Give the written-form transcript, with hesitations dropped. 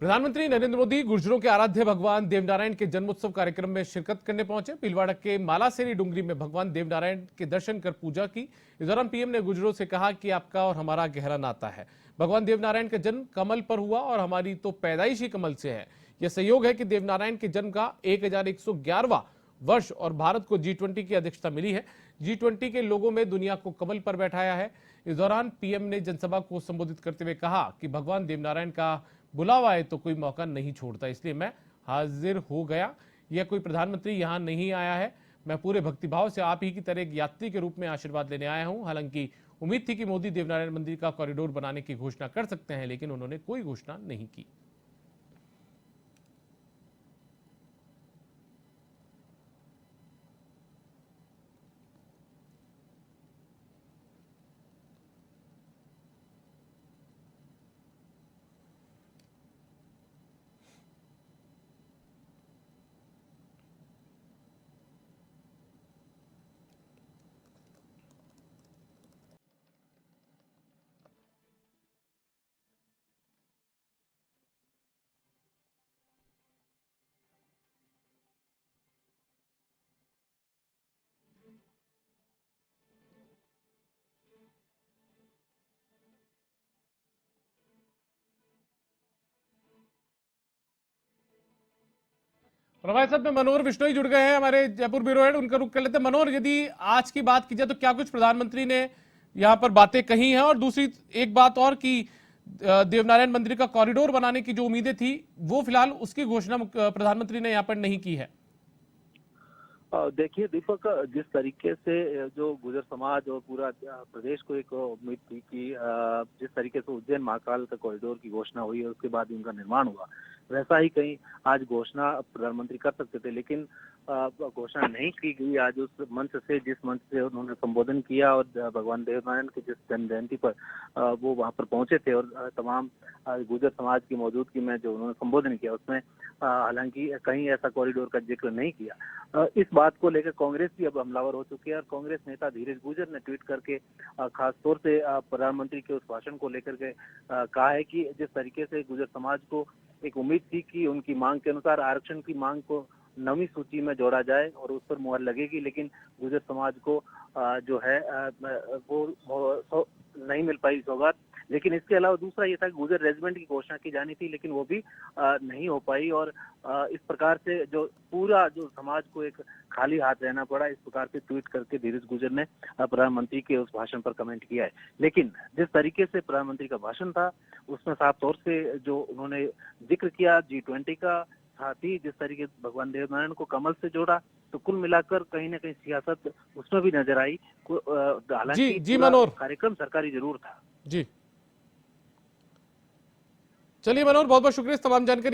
प्रधानमंत्री नरेंद्र मोदी गुर्जरों के आराध्य भगवान देवनारायण के जन्मोत्सव कार्यक्रम में शिरकत करने पहुंचे। भीलवाड़ा के मालासेरी डुंगरी में भगवान देवनारायण के दर्शन कर पूजा की। इस दौरान पीएम ने गुर्जरों से कहा कि आपका और हमारा गहरा नाता है। भगवान देवनारायण का जन्म कमल पर हुआ और हमारी तो पैदाइश ही कमल से है। यह संयोग है कि देवनारायण के जन्म का 1111वां वर्ष और भारत को G20 की अध्यक्षता मिली है। G20 के लोगों में दुनिया को कमल पर बैठाया है। इस दौरान पीएम ने जनसभा को संबोधित करते हुए कहा कि भगवान देवनारायण का बुलावा आए तो कोई मौका नहीं छोड़ता, इसलिए मैं हाजिर हो गया। यह कोई प्रधानमंत्री यहां नहीं आया है। मैं पूरे भक्तिभाव से आप ही की तरह एक यात्री के रूप में आशीर्वाद लेने आया हूं। हालांकि उम्मीद थी कि मोदी देवनारायण मंदिर का कॉरिडोर बनाने की घोषणा कर सकते हैं, लेकिन उन्होंने कोई घोषणा नहीं की। और हमारे साथ में मनोहर विश्नोई जुड़ गए हैं, हमारे जयपुर ब्यूरो हेड। उनका रुख कर लेते हैं। मनोहर, यदि आज की बात की जाए तो क्या कुछ प्रधानमंत्री ने यहाँ पर बातें कही हैं, और दूसरी एक बात और कि देवनारायण मंदिर का कॉरिडोर बनाने की जो उम्मीदें थी वो फिलहाल उसकी घोषणा प्रधानमंत्री ने यहाँ पर नहीं की है। देखिए दीपक, जिस तरीके से जो गुजर समाज और पूरा प्रदेश को एक उम्मीद थी कि जिस तरीके से उज्जैन महाकाल का कॉरिडोर की घोषणा हुई और उसके बाद उनका निर्माण हुआ, वैसा ही कहीं आज घोषणा प्रधानमंत्री कर सकते थे, लेकिन घोषणा नहीं की गई। आज उस मंच से, जिस मंच से उन्होंने संबोधन किया और भगवान देवनारायण की जिस जन्म जयंती पर वो वहां पर पहुंचे थे और तमाम गुजर समाज की मौजूदगी में जो उन्होंने संबोधन किया, उसमें हालांकि कहीं ऐसा कॉरिडोर का जिक्र नहीं किया। इस बात को लेकर कांग्रेस भी अब हमलावर हो चुकी है और कांग्रेस नेता धीरज गुर्जर ने ट्वीट करके खास तौर से प्रधानमंत्री के उस भाषण को लेकर के कहा है कि जिस तरीके से गुजर समाज को एक उम्मीद थी कि उनकी मांग के अनुसार आरक्षण की मांग को 9वीं सूची में जोड़ा जाए और उस पर मुहर लगेगी, लेकिन गुजर समाज को जो है वो नहीं मिल पाई सौगात। लेकिन इसके अलावा दूसरा ये था कि गुजर रेजिमेंट की घोषणा की जानी थी, लेकिन वो भी नहीं हो पाई और इस प्रकार से जो पूरा जो समाज को एक खाली हाथ रहना पड़ा। इस प्रकार से ट्वीट करके धीरज गुर्जर ने प्रधानमंत्री के उस भाषण पर कमेंट किया है। लेकिन जिस तरीके से प्रधानमंत्री का भाषण था उसमें साफ तौर से जो उन्होंने जिक्र किया G20 का, साथ ही जिस तरीके से भगवान देवनारायण को कमल से जोड़ा, तो कुल मिलाकर कहीं ना कहीं सियासत उसमें भी नजर आई। हालांकि जी मनोहर, कार्यक्रम सरकारी जरूर था। जी चलिए मनोहर, बहुत बहुत शुक्रिया इस तमाम जानकारी।